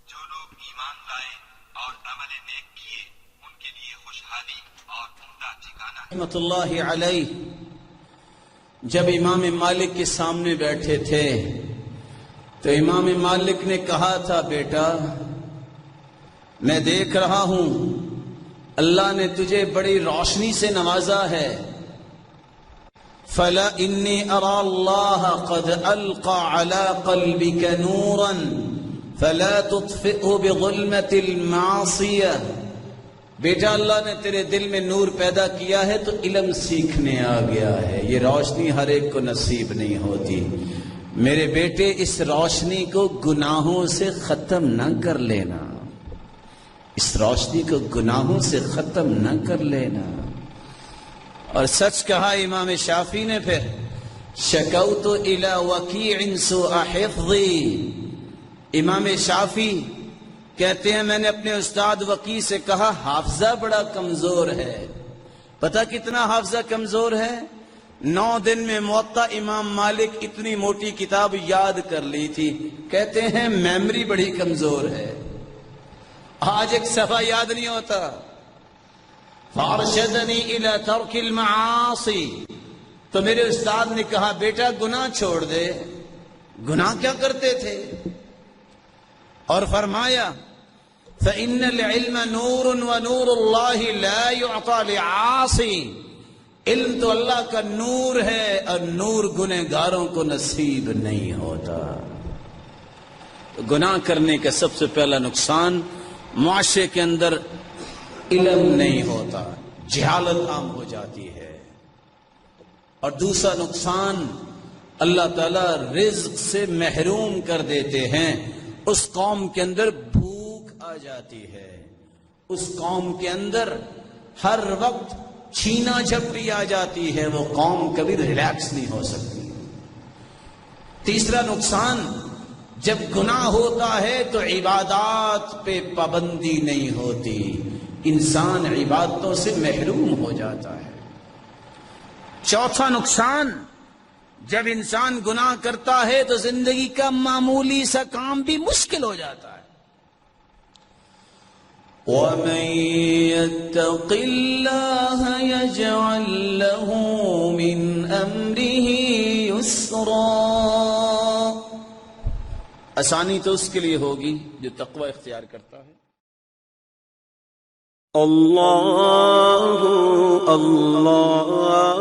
جو لوگ ایمان لائے اور عمل نیک کیے ان کے لیے خوشحالی اور عمدہ ٹھکانہ ہے۔ رحمۃ اللہ علیہ جب امام مالک کے سامنے بیٹھے تھے تو امام مالک نے کہا تھا، بیٹا میں دیکھ رہا ہوں اللہ نے تجھے بڑی روشنی سے نوازا ہے، فلا انی ارى اللہ قد القى على قلبك نورا فلا تطفئه بظلمة المعصیہ۔ بیٹا اللہ نے تیرے دل میں نور پیدا کیا ہے تو علم سیکھنے آ گیا ہے، یہ روشنی ہر ایک کو نصیب نہیں ہوتی۔ میرے بیٹے اس روشنی کو گناہوں سے ختم نہ کر لینا، اس روشنی کو گناہوں سے ختم نہ کر لینا۔ اور سچ کہا امام شافعی نے پھر، شکوت الی وکیع سوء حفظی۔ امام شافعی کہتے ہیں میں نے اپنے استاد وکیع سے کہا حافظہ بڑا کمزور ہے۔ پتہ کتنا حافظہ کمزور ہے؟ 9 دن میں موطا امام مالک اتنی موٹی کتاب یاد کر لی تھی۔ کہتے ہیں میموری بڑی کمزور ہے، آج ایک صفحہ یاد نہیں ہوتا۔ فارشدنی الی ترک المعاصی، تو میرے استاد نے کہا بیٹا گناہ چھوڑ دے۔ گناہ کیا کرتے تھے؟ اور فرمایا فإن العلم نور ونور اللہ لا يعطى لعاصی، علم تو اللہ کا نور ہے اور نور گنہگاروں کو نصیب نہیں ہوتا۔ گناہ کرنے کا سب سے پہلا نقصان معاشرے کے اندر علم نہیں ہوتا، جہالت عام ہو جاتی ہے۔ اور دوسرا نقصان اللہ تعالیٰ رزق سے محروم کر دیتے ہیں، اس قوم کے اندر بھوک آ جاتی ہے، اس قوم کے اندر ہر وقت چھینا جھپٹی آ جاتی ہے، وہ قوم کبھی ریلیکس نہیں ہو سکتی۔ تیسرا نقصان جب گناہ ہوتا ہے تو عبادات پہ پابندی نہیں ہوتی، انسان عبادتوں سے محروم ہو جاتا ہے۔ چوتھا نقصان جب انسان گناہ کرتا ہے تو زندگی کا معمولی سا کام بھی مشکل ہو جاتا ہے۔ وَمَن يَتَّقِ اللَّهَ يَجْعَل لَّهُ مِنْ أَمْرِهِ يُسْرًا، آسانی تو اس کے لیے ہوگی جو تقوی اختیار کرتا ہے۔ اللہ اللہ